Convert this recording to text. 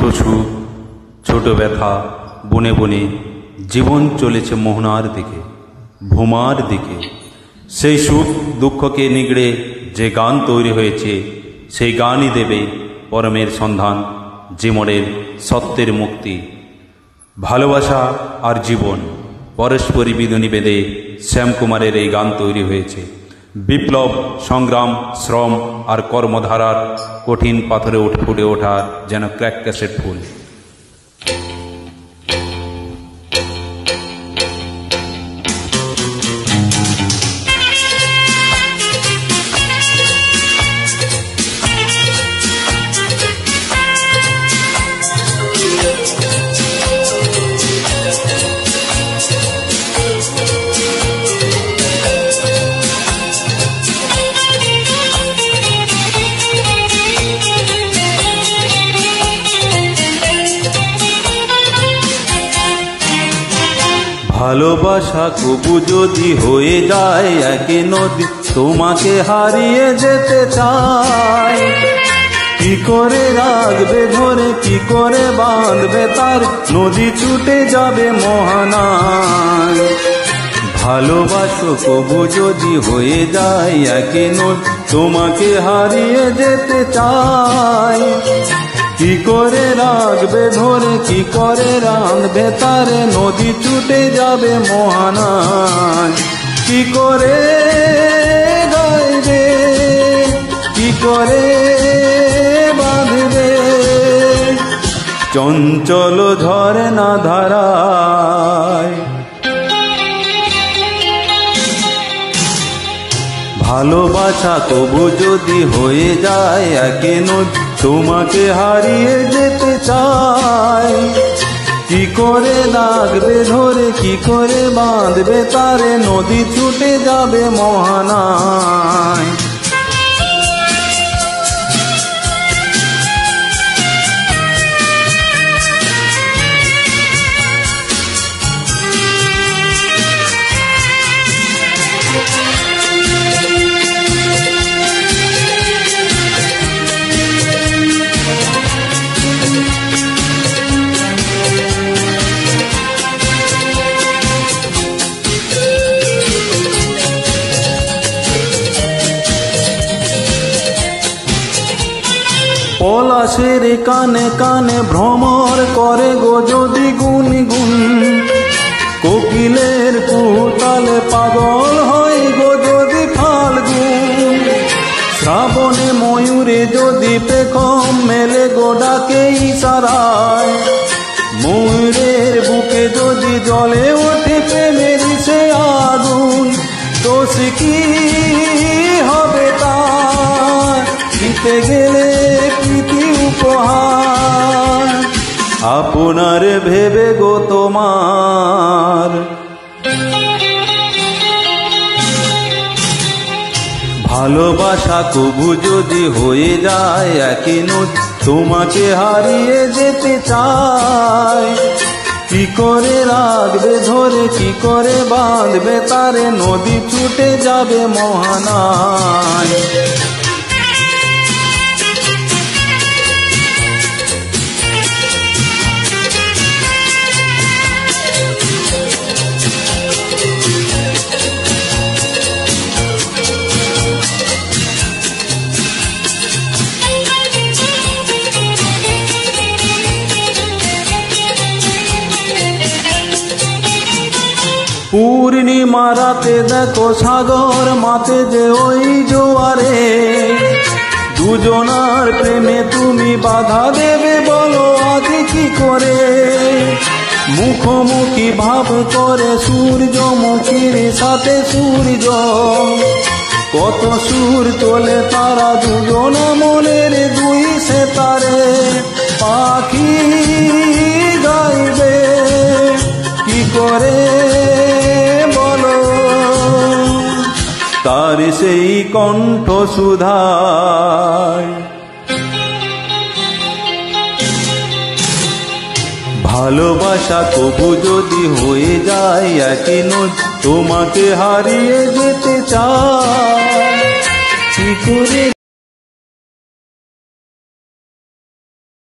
সুখ ছোট ব্যথা বনে বনে জীবন চলেছে মোহনার দিকে, ভূমার দিকে। সেই সুখ দুঃখকে নিগড়ে যে গান তৈরি হয়েছে, সেই গানই দেবে পরমের সন্ধান, জীবনের সত্যের মুক্তি। ভালোবাসা আর জীবন পরস্পরই বিধনি বেঁধে শ্যামকুমারের এই গান তৈরি হয়েছে। বিপ্লব, সংগ্রাম, শ্রম আর কর্মধারার কঠিন পাথরে ফুটে ওঠা যেন ক্র্যাক ক্যাসেট ফুল। ভালোবাসা কবু যদি হয়ে যায় একে নদী, তোমাকে হারিয়ে যেতে চাই। কি করে রাখবে ধরে, কি করে বাঁধবে তার, নদী ছুটে যাবে মোহনায়। ভালোবাসো কবু যদি হয়ে যায় একে নদী, তোমাকে হারিয়ে যেতে চাই। কি করে রাখবে ধরে, কি করে রাঁধবে তারে, নদী ছুটে যাবে মোহনায়। কি করে গাইবে, কি করে বাঁধবে, চঞ্চল ঝরে না ধারায়। ভালোবাসা কবু যদি হয়ে যায় একে নদী, তোমাকে হারিয়ে যেতে চাই। কি করে লাগবে ধরে, কি করে বাঁধবে তারে, নদী ছুটে যাবে মোহনায়। পলাশের কানে কানে ভ্রমর করে গো যদি গুনগুন, কোকিলের কুতালে পাগল হয় গো যদি ফাল্গুন। শ্রাবণে ময়ূরে যদি পেখম মেলে গো ডাকে ইশারায়, ময়ূরের বুকে যদি জ্বলে ওঠে প্রেমের সে আগুন। দোষ কি হবে তার, দিতে গেলে প্রীতি উপহার, আপনার ভেবে গো তোমার। ভালোবাসা কবু যদি হয়ে যায় একে নদী, তোমাকে হারিয়ে যেতে চাই। কি করে রাখবে ধরে, কি করে বাঁধবে তারে, নদী ছুটে যাবে মোহনায়। পূর্ণিমা রাতে দেখো সাগর মাতে যে ওই জোয়ারে, দুজনার প্রেমে তুমি বাধা দেবে বলো আজ কি করে। মুখোমুখি ভাব করে সূর্যমুখীর সাথে সূর্য, কত সুর তোলে তারা দুজনা মনের দুই সেতারে। পাখি গাইবে কি করে বলো, তার সেই কণ্ঠ সুধায়। ভালোবাসা কবু যদি হয়ে যায় একে নদী, তোমাকে হারিয়ে যেতে চাই। কি করে